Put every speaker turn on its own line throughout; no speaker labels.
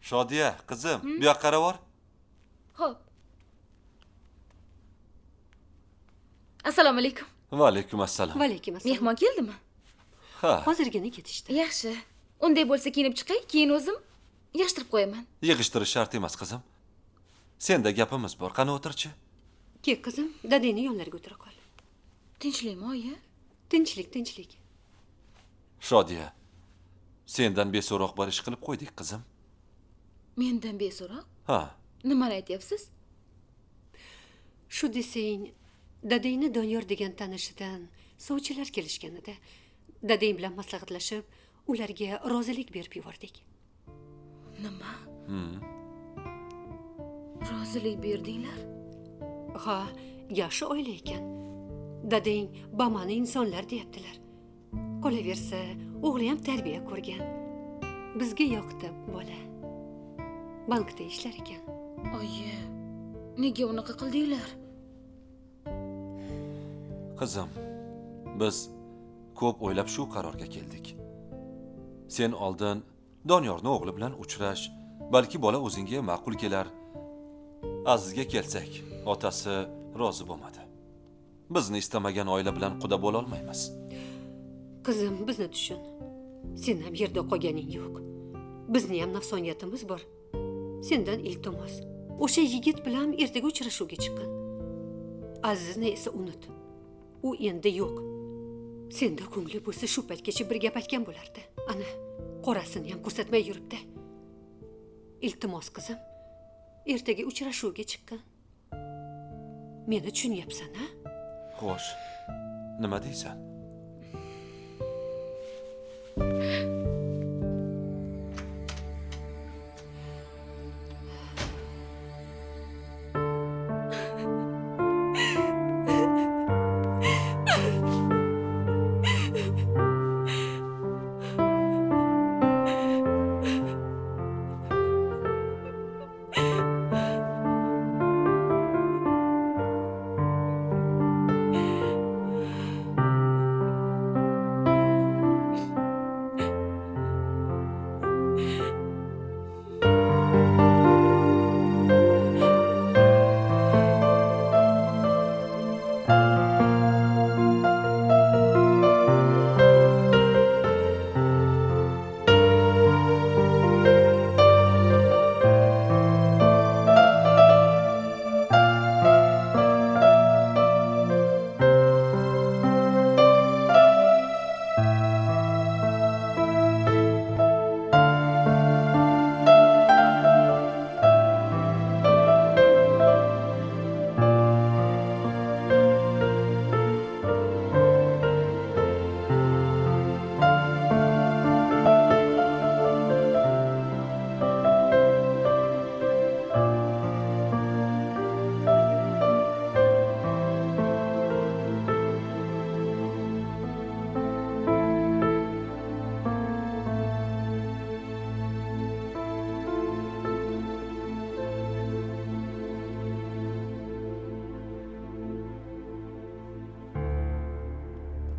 Shodiya, qizim, bu yoqqa qaravor.
Xo'p. Assalomu alaykum.
Va alaykum assalom.
Valaykum assalom.
Mehmon keldimi?
Ha,
Hozirgina ketishdi.
Yaxshi. Unday bo'lsa kiyinib chiqay, keyin o'zim yig'ishtirib qo'yaman.
yig'ishtirish shart emas qizim. Senda gapimiz bor, qani o'tirchi.
Kel qizim, dadangni yonlariga o'tira qol.
Tinchlikmi, oyi?
Tinchlik, tinchlik.
Shodiya, sendan beso'roq bir ish qilib qo'ydik qizim.
Mendan beso'roq?
Ha,
Nimani aytyapsiz?
Shu desang, dadangni Doniyor degan tanishidan sovchilar kelishgan edi. Dadang bilan maslahatlashib, ularga rozilik berib yubordik.
Nima? Rozilik berdinglar?
Ha, yaxshi oila ekan. Dadang Bamani insonlar deyaptilar. Qolaversa, o'g'li ham tarbiya ko'rgan. Bizga yoqdi bola. Bankda ishlar ekan.
Oyi, nega unaqa qildinglar?
qizim, biz ko'p o'ylab shu qarorga keldik. Sen oldin Doniyorning o'g'li bilan uchrash, balki bola o'zingga ma'qul kelar. Azizga kelsak, otasi rozi bo'lmadi. Bizni istamagan oila bilan quda bo'la olmaymiz.
Qizim, bizni tushun. Sen ham yerda qolganing yo'q. Bizni ham nafsoniyatimiz bor. Sendan iltimos. O'sha yigit bilan ertaga uchrashuvga chiqqin. Azizni esa unut. U endi yo'q. Senda ko'ngli bo'lsa shu paytgacha bir gap aytgan bo'lardi. Ana, qorasini ham ko'rsatmay yuribdi. Iltimos qizim, ertaga uchrashuvga chiqqin. Meni tushunyapsan-a?
Xo'sh, nima deysan?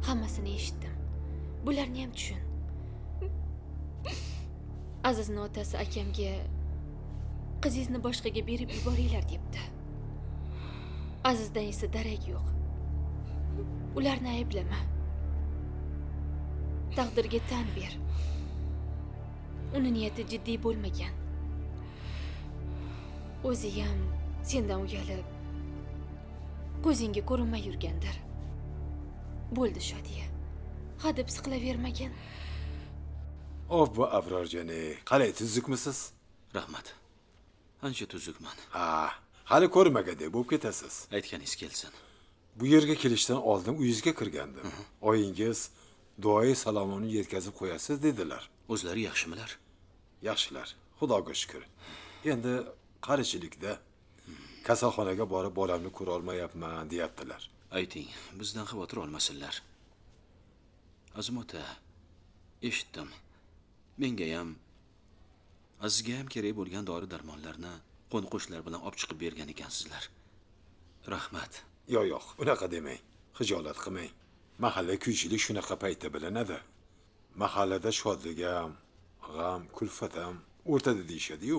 Hammasini eshitdim. Bularni ham tushun. Azizning otasi akamga qizingizni boshqaga berib yuboringlar debdi. Azizdan esa darak yo'q. Ularni ayblama. Taqdirga tan ber. Uni niyati jiddiy bo'lmagan. O'zi ham sendan uyalib, ko'zingga ko'rinmay yurgandir. Bo'ldi Shodiya. Hadeb siqilavermagin.
Obbo Abrorjani, qalay tuzukmisiz?
Rahmat. Ancha tuzukman.
Ha, hali ko'rmagandek bo'lib ketasiz.
Aytganingiz kelsin.
Bu yerga kelishdan oldin uyingizga kirgandim. Oyingiz duoyi salomini yetkazib qo'yasiz dedilar.
O'zlari yaxshimilar?
Yaxshilar, Xudoga shukr. Endi qarichilikda kasalxonaga borib bolamni ko'ra olmayapman deyaptilar.
Ayting, bizdan xavotir olmasinlar. Azim ota, eshitdim. Menga ham, Azizga ham kerak bo'lgan dori-darmonlarni qo'ni-qo'shnilar bilan olib chiqib bergan ekansizlar. Rahmat.
Yo'q, unaqa demang. Xijolat qilmang. Mahalla kuychilik shunaqa paytda bilinadi. Mahallada shodlik ham, g'am, kulfat ham o'rtada deyishadi-yu.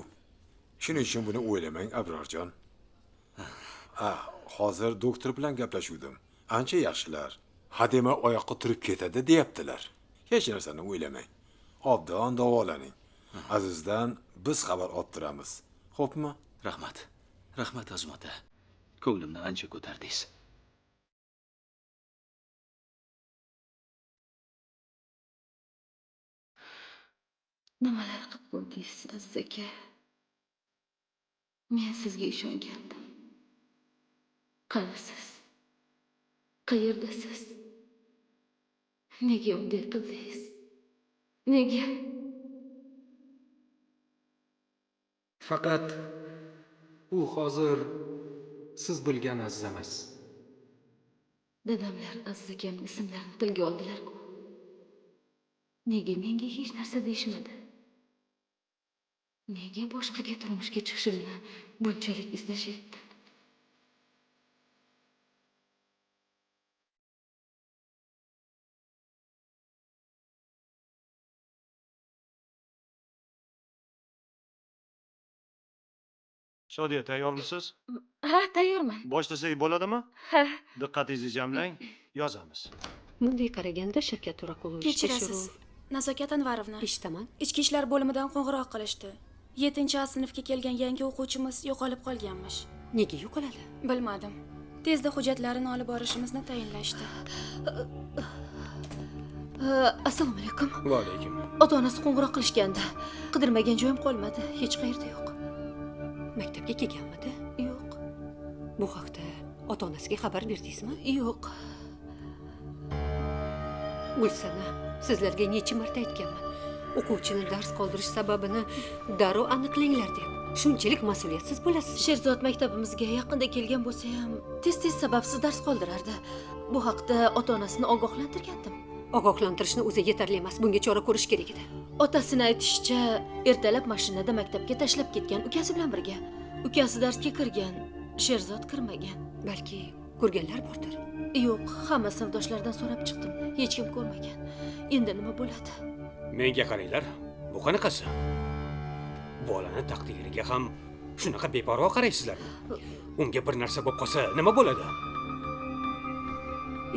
Shuning uchun buni o'ylamang, Abrorjon. Hozir doktor bilan gaplashuvdim. Ancha yaxshilar. Hadema oyoqqa turib ketadi deyaptilar. Hech narsani o'ylamang. Obdon davolaning. Azizdan biz xabar olib turamiz. Xo'pmi?
Rahmat. Rahmat Azmota. Ko'nglimni ancha ko'tardingiz.
Nimalar qilib qo'ydingiz, Aziz aka? Men sizga ishongandim. Qayersiz? Qayerdasiz? Nega unday qildingiz? Nega?
Faqat u hozir siz bilgan aziz emas.
Dadamlar Aziz akamning ismlarini tilga oldilar-ku. Nega menga hech narsa deyishmadi? Nega boshqaga turmushga chiqishimni bunchalik istashyapti?
Shodiya, tayyormisiz?
Ha, tayyorman.
Boshlasak bo'ladimi?
Ha,
Diqqatingizni jamlang, yozamiz.
Bunday qaraganda Shavkat To'raqulovich
Kechirasiz. Nazokat Anvarovna.
eshitaman.
Ichki ishlar bo'limidan qo'ng'iroq qilishdi. 7-A sinfga kelgan yangi o'quvchimiz yo'qolib qolganmish.
Nega yo'qoladi?
Bilmadim. Tezda hujjatlarini olib borishimizni tayinlashdi.
Assalomu alaykum.
Va alaykum.
Ota-onasi qo'ng'iroq qilishganda, qidirmagan joyim qolmadi. Hech qayerda yo'q.
Maktabga kelganmidi?
Yo'q.
Bu haqda ota-onasiga xabar berdingizmi?
Yo'q.
Gulsana, sizlarga necha marta aytganman. O'quvchini dars qoldirish sababini darrov aniqlanglar deb. Shunchalik mas'uliyatsiz bo'lasiz.
Sherzod maktabimizga yaqinda kelgan bo'lsa ham, tez-tez sababsiz dars qoldirardi. Bu haqda ota-onasini ogohlantirgandim.
Ogohlantirishni o'zi yetarli emas. Bunga chora ko'rish kerak edi.
Otasining aytishicha, ertalab mashinada maktabga tashlab ketgan ukasi bilan birga. Ukasi darsga kirgan, Sherzod kirmagan.
Balki ko'rganlar bordir.
Yo'q, hamma sinfdoshlardan so'rab chiqdim. Hech kim ko'rmagan. Endi nima bo'ladi?
Menga qaranglar. Bu qanaqasi? Bolani taqdiriga ham shunaqa beparvo qaraysizlarmi? Unga bir narsa bo'lib qolsa, nima bo'ladi?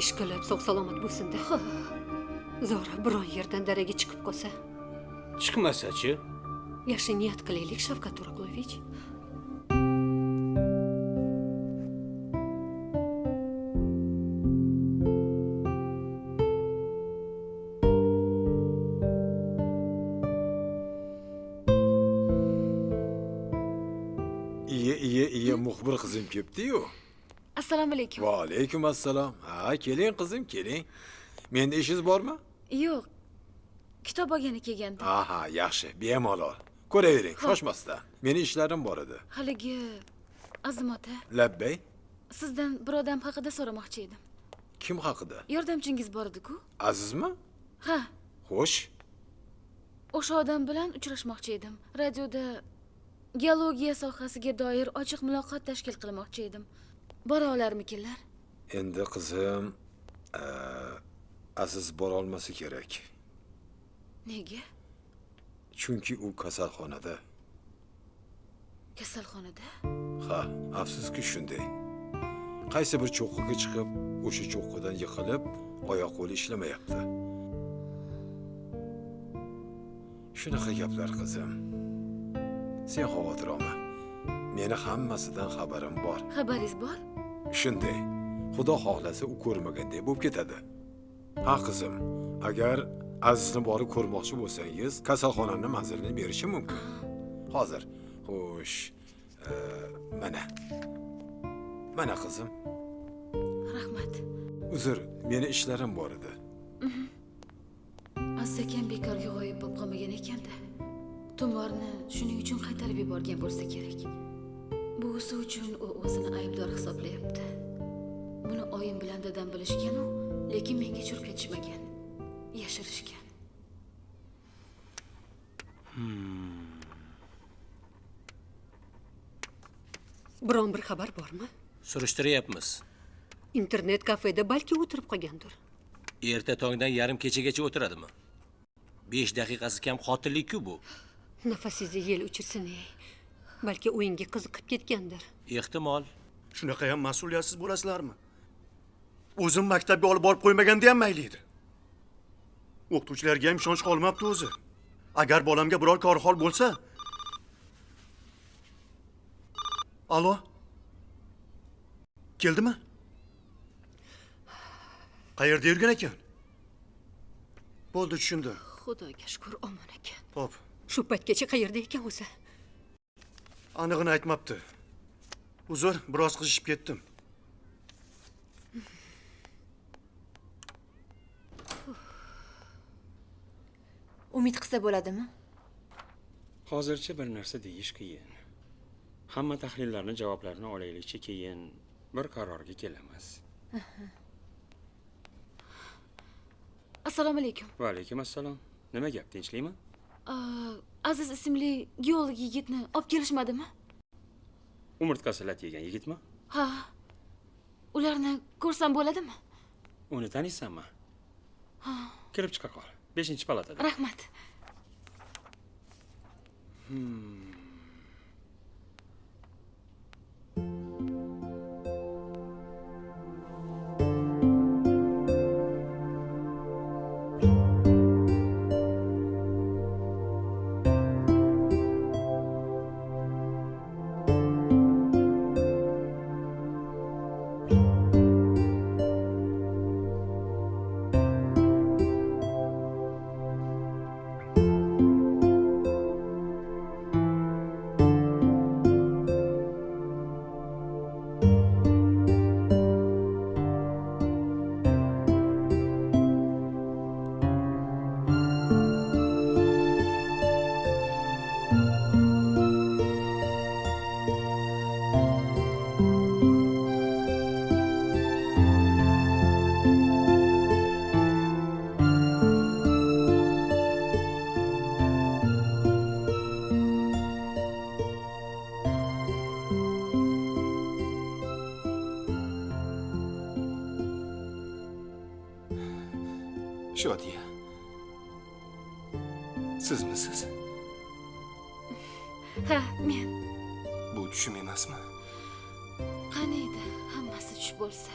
Ishqilib sog'-salomat bo'lsin-da. Zora biron yerdan daraga chiqib qolsa,
Chiqmasa-chi?
yaxshi niyat qilaylik, Shavkat To'raqulovich.
Iya, muxbir qizim kelibdi-yu.
Assalomu alaykum.
Va alaykum assalom. Keling qizim, keling. Menda ishingiz bormi?
Yo'q. Kitob olgani kelgandim.
Yaxshi, bemalol. Ko'ravering, shoshmasdan. Meni ishlarim bor edi.
Haligi Azimota,
Labbay.
sizdan bir odam haqida so'ramoqchi edim.
Kim haqida?
Yordamchingiz bor edi-ku?
Azizmi?
Ha,
Xo'sh.
o'sha odam bilan uchrashmoqchi edim. Radioda geologiya sohasiga doir ochiq muloqot tashkil qilmoqchi edim. Bora olarmikinlar?
Endi qizim, Aziz bora olmasa kerak.
Nega?
Chunki u kasalxonada.
Kasalxonada?
Ha, afsuski shunday. Qaysi bir cho'qqiga chiqib, o'sha cho'qqidan yiqilib, oyoq qo'li ishlamayapti. Shunaqa gaplar qizim. Sen xavotir olma. Meni hammasidan xabarim bor.
Xabaringiz bor?
Shunday. Xudo xohlasa u ko'rmaganday bo'lib ketadi. Ha qizim, agar Azizni borib ko'rmoqchi bo'lsangiz, kasalxonaning manzilini berishim mumkin. Hozir. Xo'sh. Mana qizim.
Rahmat.
Uzr, meni ishlarim bor edi.
Aziz akam bekorga g'oyib bo'lib qolmagan ekanda. Tumorni shuning uchun qaytarib yuborgan bo'lsa kerak. Buvisi uchun u o'zini aybdor hisoblayapti. Buni oyim bilan dadam bilishgan-u, lekin menga churkatishmagan. Yashirishgan.
Biron bir xabar bormi?
Surishtiryapmiz.
Internet kafeda balki o'tirib qolgandir.
Erta tongdan yarim kechagacha o'tiradimi? 5 daqiqasi kam qotillik-ku bu.
Nafasingizni yel uchirsin ey. Balki o'yinga qiziqib ketgandir.
Ehtimol.
Shunaqa ham mas'uliyatsiz bo'lasizlarmi? O'zim maktabga olib borib qo'ymaganda ham mayli edi. O'qituvchilarga ham ishonch qolmabdi o'zi. Agar bolamga biror korhol bo'lsa... Alo? Keldimi? Qayerda yurgan ekan? Bo'ldi, tushundim.
Xudoga shukr, omon ekan.
Xo'p,
Shu paytgacha qayerda ekan o'zi?
anig'ini aytmabdi. Uzr, biroz qizishib ketdim.
Umid qilsa bo'ladimi?
Hozircha bir narsa deyish qiyin. Hamma tahlillarni javoblarini olaylikcha keyin bir qarorga kelamiz.
Assalomu alaykum.
Va alaykum assalom. Nima gap, tinchlikmi?
Aziz ismli geolog yigitni olib kelishmadimi?
Umurtqasi lat yegan yigitmi?
Ha. Ularni ko'rsam bo'ladimi?
Uni taniysanmi? Kirib chiqa qol. 5-palatada.
Rahmat.
Shodiya. Sizmisiz?
Ha, men.
Bu tushum emasmi?
Qaniydi, hammasi tush bo'lsa.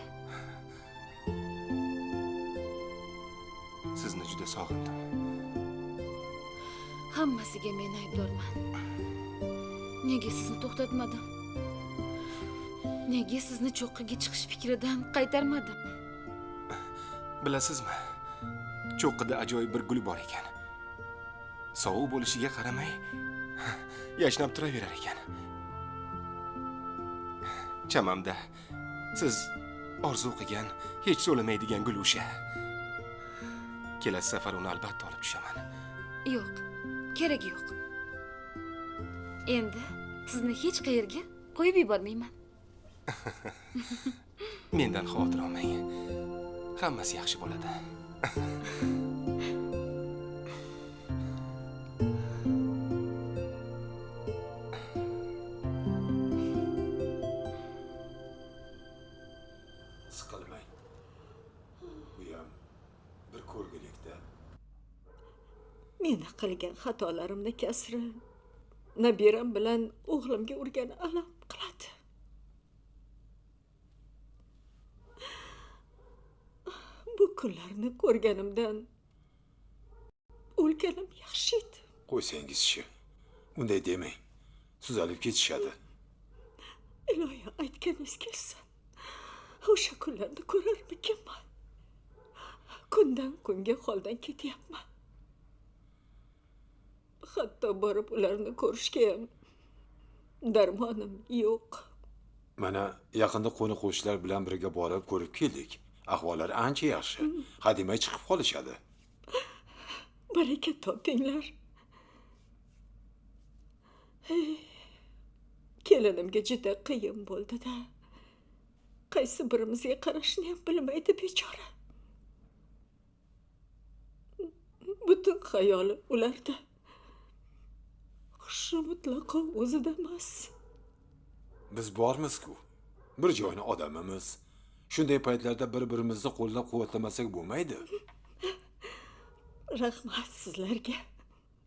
Sizni juda sog'indim.
Hammasiga men aybdorman. Nega sizni to'xtatmadim? Nega sizni cho'qqiga chiqish fikridan qaytarmadim?
Bilasizmi? Cho'qqida ajoyib bir gul bor ekan. Sovuq bo'lishiga qaramay, yashnab turaverar ekan. Chamamda siz orzu qilgan, hech so'lamaydigan gul o'sha. Kelasi safar uni albatta olib tushaman.
Yo'q, kerak yo'q. Endi sizni hech qayerga qo'yib yubormayman.
Mendan xavotir olmang. Hammasi yaxshi bo'ladi.
Siqilmang. Bu ham bir ko'rgilikda.
Meni qilgan xatolarimni kasri nabiram bilan o'g'limga urgan alam qiladi. Bu kunlarni ko'rganimdan o'lganim yaxshi edi.
Qo'ysangiz-chi. Unday demang. Tuzalib ketishadi.
Iloyo aytganingiz kelsin. O'sha kunlarni ko'rarmikanman? Kundan kunga holdan ketyapman. Hatto borib ularni ko'rishga ham darmonim yo'q.
Mana yaqinda qo'ni-qo'shnilar bilan birga borib ko'rib keldik. Ahvollari ancha yaxshi. Hademay chiqib qolishadi.
Baraka topinglar. Kelinimga juda qiyin bo'ldi-da. Qaysi birimizga qarashni ham bilmaydi bechora. Butun xayoli ularda. Shu mutlaqo o'zida emas.
Biz bormiz-ku. Bir joyni odamimiz. Shunday paytlarda bir-birimizni qo'llab-quvvatlamasak bo'lmaydi.
Rahmat sizlarga.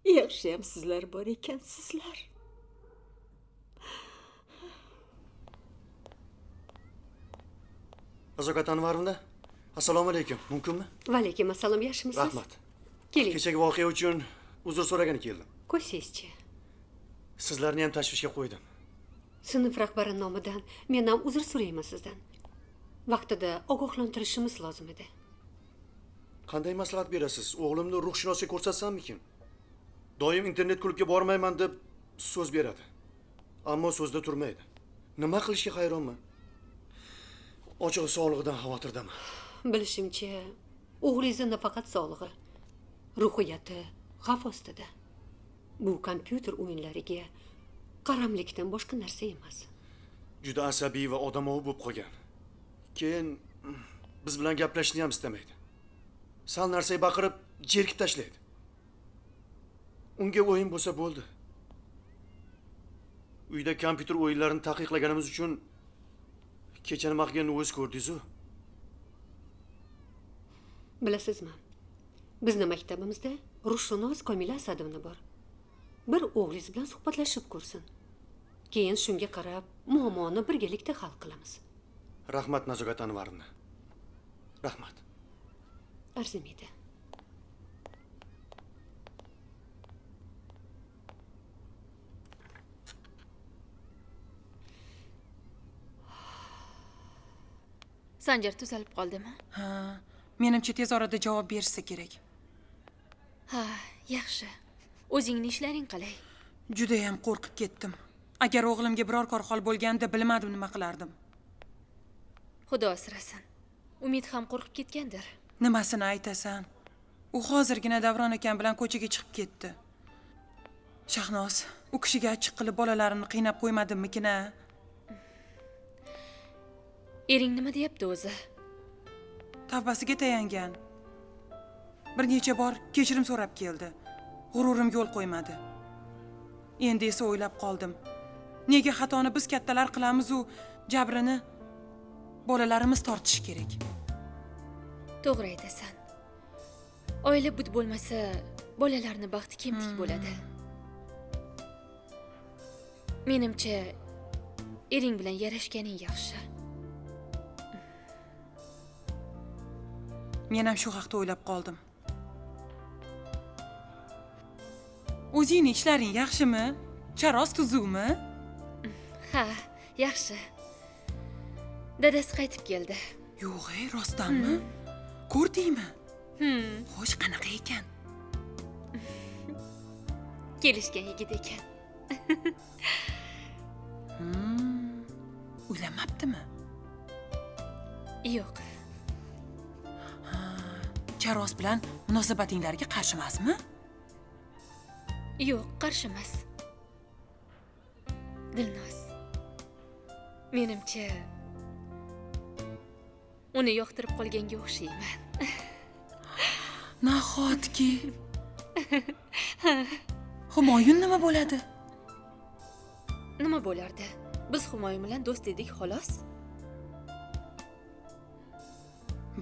Yaxshiyam sizlar bor ekansizlar.
Nazokat Anvarovna, assalomu alaykum. Mumkinmi?
Va alaykum assalom, yaxshimisiz?
Rahmat.
Keling,
Kechagi voqea uchun uzr so'ragani keldim.
qo'ysangizchi.
Sizlarni ham tashvishga qo'ydim.
Sinf rahbari nomidan men ham uzr so'rayman sizdan. Vaqtida ogohlantirishimiz lozim edi.
Qanday maslahat berasiz? O'g'limni ruhshunosga ko'rsatsammikin? Doim internet klubga bormayman deb so'z beradi. Ammo so'zda turmaydi. Nima qilishga hayronman. Ochig'i sog'lig'idan xavotirdaman.
Bilishimcha, o'g'lingizni nafaqat sog'lig'i, ruhiyati xavf ostida. Bu kompyuter o'yinlariga qaramlikdan boshqa narsa emas.
Juda asabiy va odamovi bo'lib qolgan. Keyin biz bilan gaplashishni ham istamaydi. Sal narsaga baqirib, jerkib tashlaydi. Unga o'yin bo'lsa bo'ldi. Uyda kompyuter o'yinlarini taqiqlaganimiz uchun kecha nima qilganini o'z ko'rdingiz-ku.
Bilasizmi? Bizni maktabimizda ruhshunos Komila Asadovna bor. Bir o'g'lingiz bilan suhbatlashib ko'rsin. Keyin shunga qarab, muammoni birgalikda hal qilamiz.
Rahmat Nazokat Anvarovna. Rahmat.
Arzimaydi.
Sanjar tuzalib qoldimi?
Ha, menimcha tez orada javob bersa kerak.
Ha, yaxshi. O'zingning ishlaring qalay?
Juda ham qo'rqib ketdim. Agar o'g'limga biror hol bo'lganda bilmadim nima qilardim.
Xudo asrasin. Umid ham qo'rqib ketgandir.
Nimasini aytasan? U hozirgina Davron akam bilan ko'chaga chiqib ketdi. Shahnoz, u kishiga achchiq qilib bolalarimni qiynab qo'ymadimmikin-a?
Ering nima deyapti o'zi?
Tavbasiga tayangan. Bir necha bor kechirim so'rab keldi. G'ururim yo'l qo'ymadi. Endi esa o'ylab qoldim. Nega xatoni biz kattalar qilamiz u jabrini bolalarimiz tortishi kerak?
To'g'ri aytasan. Oila but bo'lmasa, bolalarning baxti kemtik bo'ladi. Menimcha, ering bilan yarashganing yaxshi.
Men ham shu haqda o'ylab qoldim. O'zingning ishlaring yaxshimi? Charos tuzukmi?
Ha, yaxshi. Dadasi qaytib keldi.
Yo'q, rostdanmi? Ko'rdingmi? Xo'sh, qanaqa ekan?
Kelishgan yigit ekan.
Uylanmabdimi?
Yo'q.
Charos bilan munosabatinglarga qarshi emasmi?
Yo'q, qarshi emas. Dilnoz. Menimcha uni yoqtirib qolganga o'xshayman.
Nahotki? Humoyun nima bo'ladi?
Nima bo'lardi? Biz Humoyun bilan do'st edik, xolos.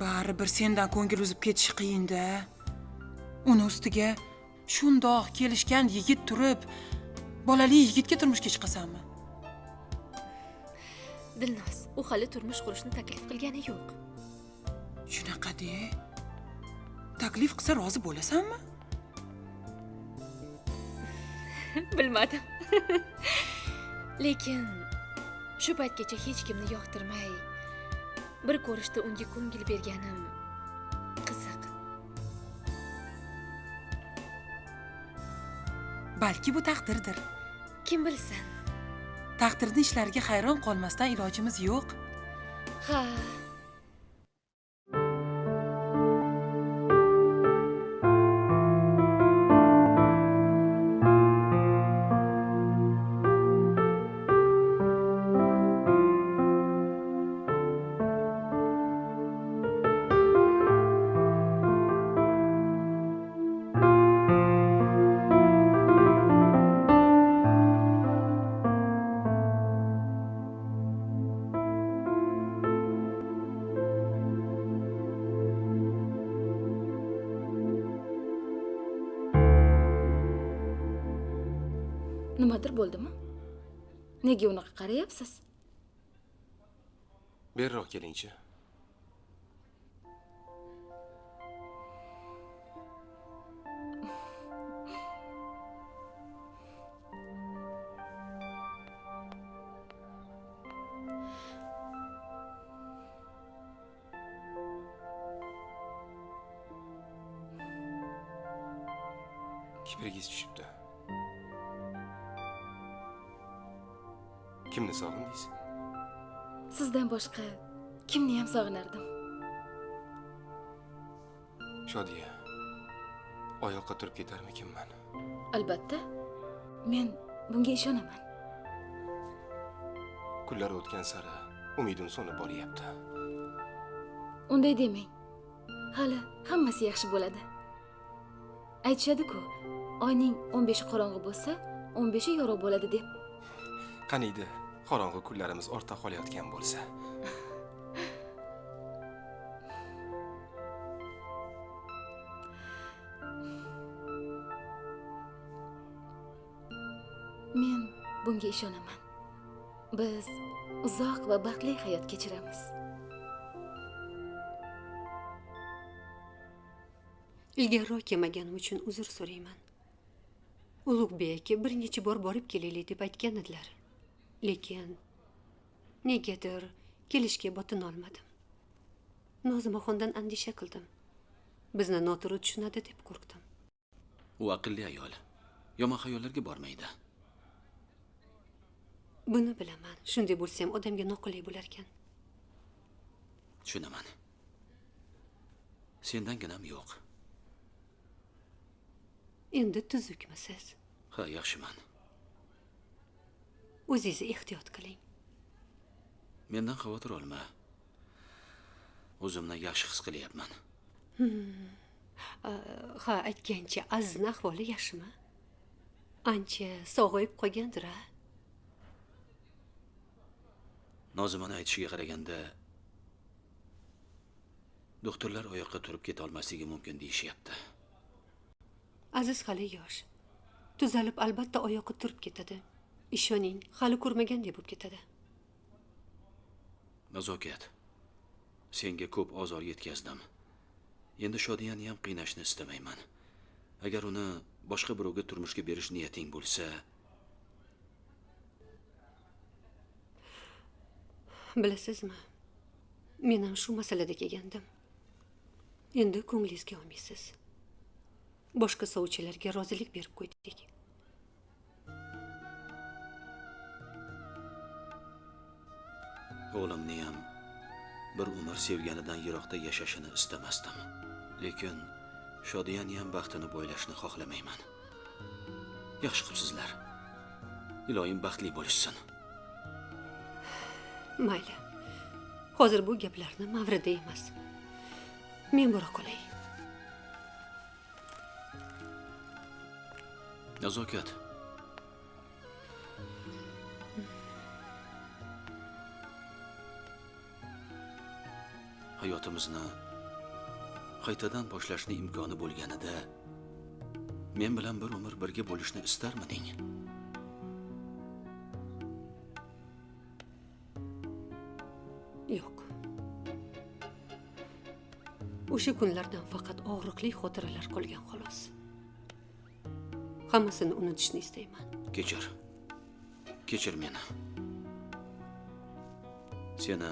Baribir sendan ko'ngil uzib ketish qiyin-da. Uni ustiga shundoq kelishgan yigit turib, bolali yigitga turmushga chiqasanmi?
Dilnoz, u hali turmush qurishni taklif qilgani yo'q.
Shunaqa-de. Taklif qilsa rozi bo'lasanmi?
Bilmadim. Lekin shu paytgacha hech kimni yoqtirmay, bir ko'rishda unga ko'ngil berganim qiziq.
Balki bu taqdirdir.
Kim bilsin?
Taqdirning ishlariga hayron qolmasdan ilojimiz yo'q.
Ha.
Nimadir bo'ldimi? Nega unaqa qarayapsiz?
Beriroq kelingchi. Kiprigingiz tushibdi. Kimni sog'indingiz?
Sizdan boshqa kimni ham sog'inardim?
Shodiya, oyoqqa turib ketarmikinman?
Albatta. Men bunga ishonaman.
Kunlar o'tgan sari umidim so'nib boryapti.
Unday demang. Hali hammasi yaxshi bo'ladi. Aytishadi-ku, oyning 15i qorong'i bo'lsa, 15i yorug' bo'ladi deb.
Qaniydi, qorong'i kunlarimiz ortda qolayotgan bo'lsa.
Men bunga ishonaman. Biz uzoq va baxtli hayot kechiramiz.
Ilgariroq kelmaganim uchun uzr so'rayman. Ulug'bek aka bir necha bor borib kelaylik deb aytgan edilar. Lekin negadir kelishga botin olmadim. Nozimaxondan andisha qildim. Bizni noto'g'ri tushunadi deb qo'rqdim.
U aqlli ayol. Yomon xayollarga bormaydi.
Buni bilaman. Shunday bo'lsa ham odamga noqulay bo'lar ekan.
Tushunaman. Sendanginam yo'q.
Endi tuzukmisiz?
Ha, yaxshiman.
O'zingizni ehtiyot qiling.
Mendan xavotir olma. O'zimni yaxshi his qilyapman.
Ha, aytgancha Azizning ahvoli yaxshimi? Ancha sog'ayib qolgandir-a?
Nozimani aytishiga qaraganda doktorlar oyoqqa turib keta olmasligi mumkin deyishyapti.
Aziz hali yosh. Tuzalib albatta oyoqqa turib ketadi. Ishoning, hali ko'rmagandek bo'lib ketadi.
Nazokat. Senga ko'p ozor yetkazdim. Endi Shodiyani ham qiynashni istamayman. Agar uni boshqa birovga turmushga berish niyating bo'lsa,
bilasizmi? Men ham shu masalada kelgandim. Endi ko'nglingizga olmaysiz. Boshqa sovchilarga rozilik berib qo'ydik.
o'g'limni ham bir umr sevganidan yiroqda yashashini istamasdim. Lekin Shodiyani ham baxtini bo'ylashni xohlamayman. Yaxshi qilibsizlar. Iloyim baxtli bo'lishsin.
Mayli. Hozir bu gaplarni mavrida emas. Men bora qolay.
Nazokat. Hayotimizni qaytadan boshlashni imkoni bo'lganida men bilan bir umr birga bo'lishni istarmiding?
Yo'q. O'sha kunlardan faqat og'riqli xotiralar qolgan xolos. Hammasini unutishni istayman.
Kechir. Kechir meni. Seni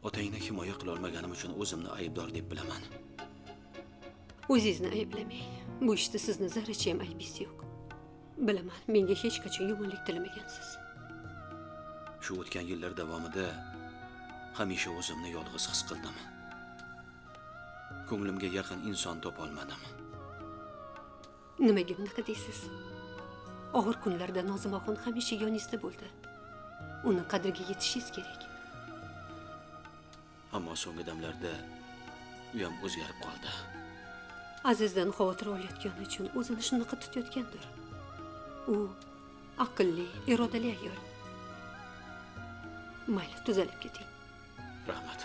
otangni himoya qila olmaganim uchun o'zimni aybdor deb bilaman.
O'zingizni ayblamang. Bu ishda sizni zarracha ham aybingiz yo'q. Bilaman, menga hech qachon yomonlik tilamagansiz.
Shu o'tgan yillar davomida hamisha o'zimni yolg'iz his qildim. Ko'nglimga yaqin inson topa olmadim.
Nimaga bunaqa deysiz? Og'ir kunlarda Nozimaxon hamisha yoningizda bo'ldi. Uni qadriga yetishingiz kerak.
Ammo so'nggi damlarda u ham o'zgarib qoldi.
Azizdan xavotir olayotgani uchun o'zini shunaqa tutayotgandir. U aqlli, irodali ayol. Mayli, tuzalib keting.
Rahmat.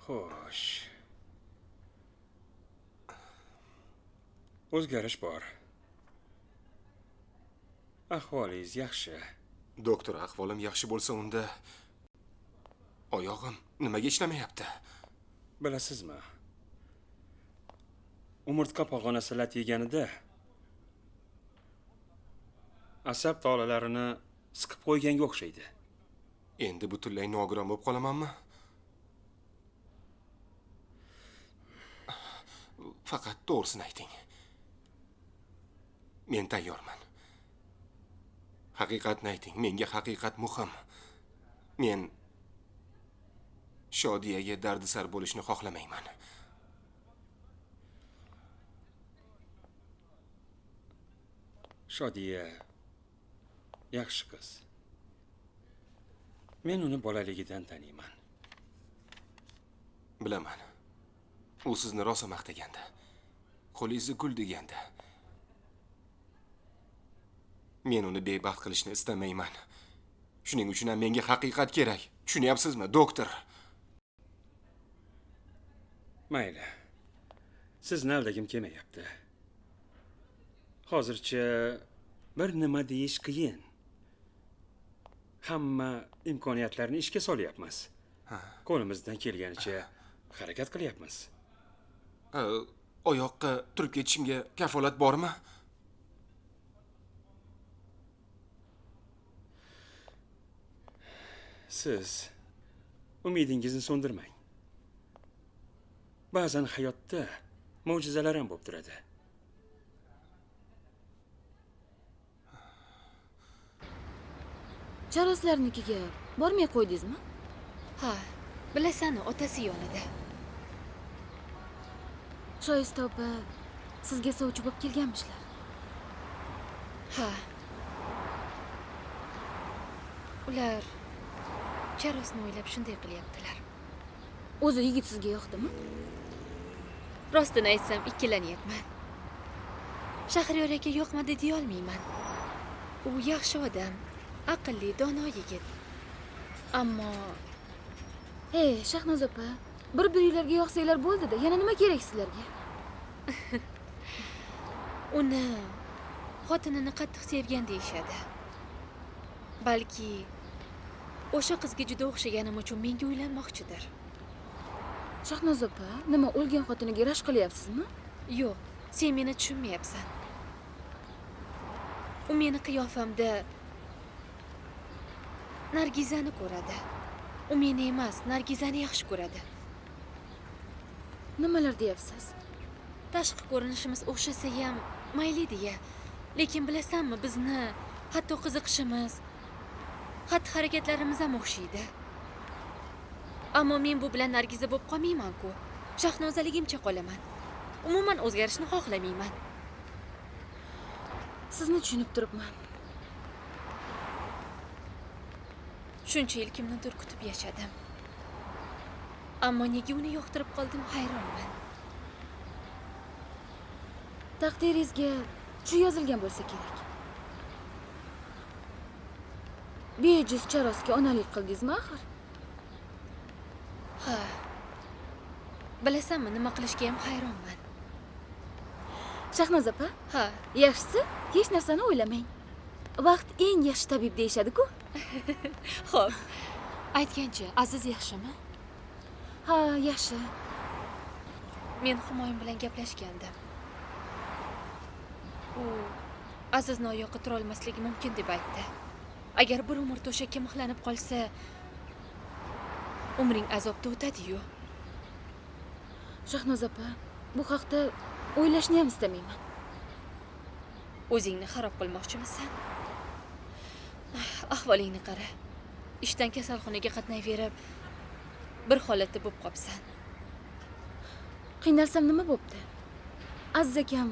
Xo'sh. O'zgarish bor. Ahvolingiz yaxshi. Doktor, ahvolim yaxshi bo'lsa unda oyog'im nimaga ishlamayapti? Bilasizmi? Umurtqa pog'onasi lat yeganida asab tolalarini siqib qo'yganga o'xshaydi. Endi butunlay nogiron bo'lib qolamanmi? Faqat to'g'risini ayting. Men tayyorman. Haqiqatni ayting, menga haqiqat muhim. Men Shodiyaga dardisar bo'lishni xohlamayman. Shodiya yaxshi qiz. Men uni bolaligidan taniyman. Bilaman. U sizni rosa maqtaganda, qo'lingizni gul deganda. Men uni bebaxt qilishni istamayman. Shuning uchun ham menga haqiqat kerak. Tushunyapsizmi, doktor? Mayli. Sizni aldagim kelmayapti. Hozircha bir nima deyish qiyin. Hamma imkoniyatlarni ishga solyapmiz. Qo'limizdan kelganicha harakat qilyapmiz. Oyoqqa turib ketishimga kafolat bormi? Siz umidingizni so'ndirmang. Ba'zan hayotda mo'jizalar ham bo'lib turadi.
Charoslarnikiga bormay qo'ydingizmi?
Ha, bilasanu, otasi yonida.
Shoista opa sizga sovchi bo'lib kelganmishlar.
Ha. Ular Charosni o'ylab shunday qilyaptilar.
O'zi yigit sizga yoqdimi?
Rostini aytsam, ikkilanyapman. Shahriyor aka yoqmadi deya olmayman. U yaxshi odam, aqlli, dono yigit. Ammo
Hey, Shahnoz opa, bir-biringlarga yoqsanglar bo'ldi-da, yana nima kerak sizlarga?
uni xotinini qattiq sevgan deyishadi. Balki o'sha qizga juda o'xshaganim uchun menga uylanmoqchidir.
Shahnoz opa, nima o'lgan xotiniga rashk qilyapsizmi?
Yo'q, sen meni tushunmayapsan. U meni qiyofamda Nargizani ko'radi. U meni emas, Nargizani yaxshi ko'radi.
Nimalar deyapsiz?
Tashqi ko'rinishimiz o'xshasa ham mayli deya. Lekin bilasanmi, bizni hatto qiziqishimiz, xatti-harakatlarimiz ham o'xshaydi. Ammo men bu bilan Nargiza bo'lib qolmayman-ku. Shahnozaligimcha qolaman. Umuman o'zgarishni xohlamayman.
Sizni tushunib turibman.
Shuncha yil kimnidir kutib yashadim. Ammo nega uni yoqtirib qoldim, hayronman.
Taqdiringizga shu yozilgan bo'lsa kerak. Bejiz Charosga onalik qildingizmi axir?
Ha. Bilasanmi, nima qilishga ham hayronman.
Shahnoz opa?
Ha.
Yaxshisi, hech narsani o'ylamang. Vaqt eng yaxshi tabib deyshadi-ku.
Xo'p. Aytgancha, Aziz yaxshimi?
Ha, yaxshi.
Men Humoyun bilan gaplashgandim. U Azizni oyoqqa tura olmasligi mumkin deb aytdi. Agar bir umr to'shakka mixlanib qolsa, umring azobda o'tadi-yu.
Shahnoz opa, bu haqda o'ylashni ham istamayman.
O'zingni xarob qilmoqchimisan? Ahvolingni qara. Ishdan kasalxonaga qatnayverib, bir holatda bo'lib qopsan.
Qiynalsam nima bo'pti? Aziz akam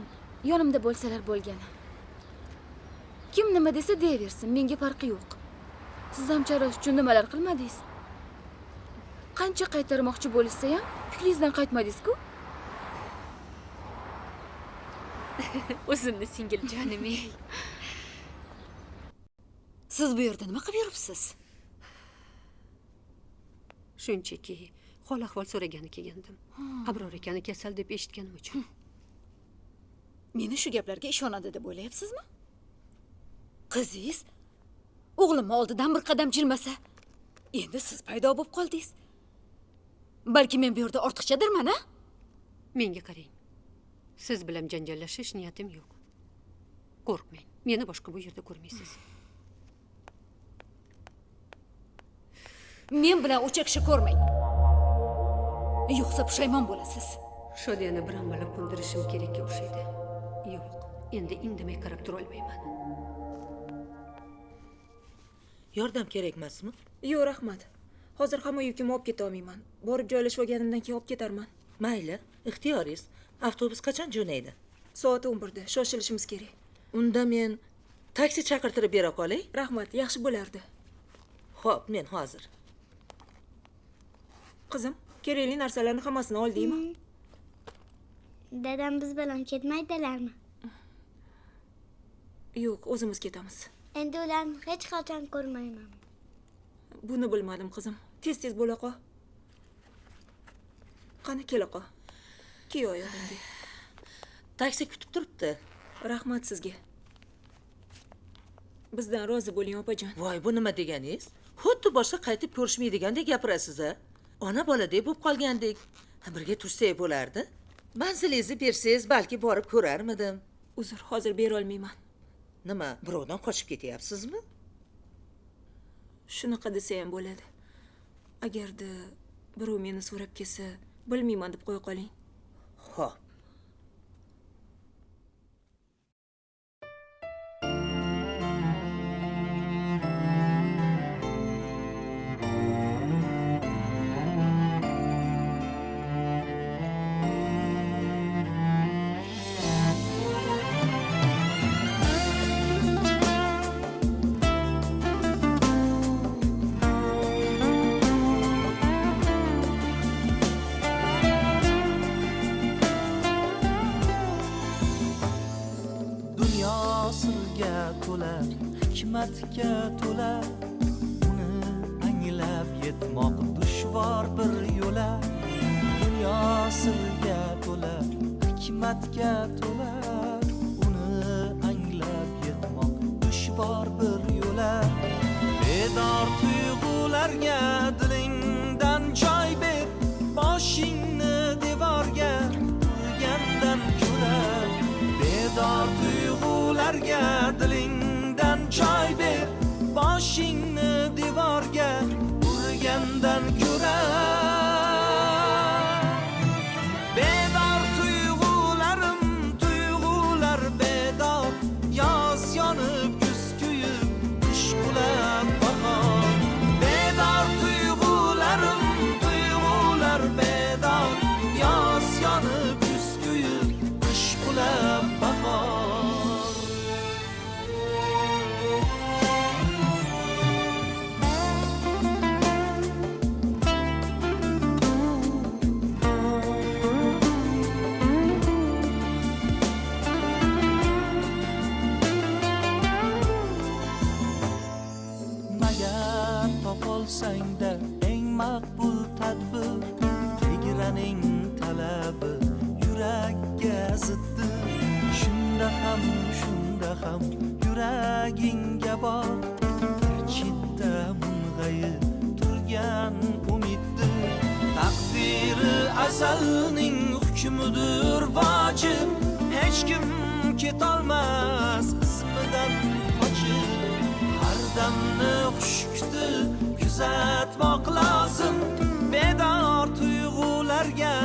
yonimda bo'lsalar bo'lgani. Kim nima desa deyaversin, menga farqi yo'q. Siz ham Charos uchun nimalar qilmadingiz? Qancha qaytarmoqchi bo'lsa ham, fikringizdan qaytmadingiz-ku?
O'zimni singiljonim.
Siz bu yerda nima qilib yuribsiz? Shunchaki hol ahvol so'ragani kelgandim. Abror akani kasal deb eshitganim uchun.
Meni shu gaplarga ishonadi deb o'ylayapsizmi? Qizingiz o'g'limni oldidan bir qadam jilmasa, endi siz paydo bo'lib qoldingiz. Balki men bu yerda ortiqchadirman, a?
Menga qarang. Siz bilan janjallashish niyatim yo'q. Qo'rqmang. Meni boshqa bu yerda ko'rmaysiz.
Men bilan o'sha kishi ko'rmang. Yo'qsa pushaymon bo'lasiz.
Shodiyani bir amallab ko'ndirishim kerakka o'xshaydi. Yo'q, endi indamay qarab tura olmayman.
Yordam kerak emasmi?
Yo'q, rahmat. Hozir hamma yukimni olib keta olmayman. Borib joylashib olganimdan keyin olib ketarman.
Mayli, ixtiyoringiz. Avtobus qachon jo'naydi?
Soat 11 da. Shoshilishimiz kerak.
Unda men taksi chaqirtirib bera qolay.
Rahmat, yaxshi bo'lardi.
Xo'p, men hozir.
Qizim, kerakli narsalarni hammasini oldingmi?
Dadam biz bilan ketmaydilarmi?
Yo'q, o'zimiz ketamiz.
Endi ularni hech qachon ko'rmayman.
Buni bilmadim, qizim. Tez-tez bo'la qol. Qani kela qol. Kiyo oyog'ingga.
Taksi kutib turibdi.
Rahmat sizga. Bizdan rozi bo'ling, opajon.
Voy, bu nima deganingiz? Xuddi boshqa qaytib ko'rishmaydigandek gapirasiz-a? Ona boladek bo'lib qolgandek. Birga tursak bo'lardi. Manzilingizni bersangiz, balki borib ko'rarmidim.
Uzr, hozir bera olmayman.
Nima, birovdan qochib ketyapsizmi?
Shunaqa desa ham bo'ladi. Agarda birov meni so'rab kelsa, bilmayman deb qo'ya qoling.
Xo'p.
hikmatga to'la, uni anglab yetmoq dushvor bir yo'la. Dunyo sirga to'la, hikmatga to'la, uni anglab yetmoq dushvor bir yo'la. Bedor tuyg'ularga dilingdan joy ber, boshingni devorga urgandan ko'ra. Bedor tuyg'ularga dilingdan joy ber, boshingni devorga urgandan ko'ra. Bedor tuyg'ularim, tuyg'ular bedor, yoz yonib kuz kuyib qish qulab bahor. Bedor tuyg'ularim, tuyg'ular bedor, yoz yonib kuz kuyib qish qulab bahor. Topolsangda eng maqbul tadbir, tegraning talabi yurakka ziddir. Shunda ham yuragingga bor, bir chetda mung'ayib turgan umiddir. Taqdiri azalning hukmidir vojib, hech kim ketolmas ismidan qochib. Har damni xushkutib kuzatmoq lozim, bedor tuyg'ularga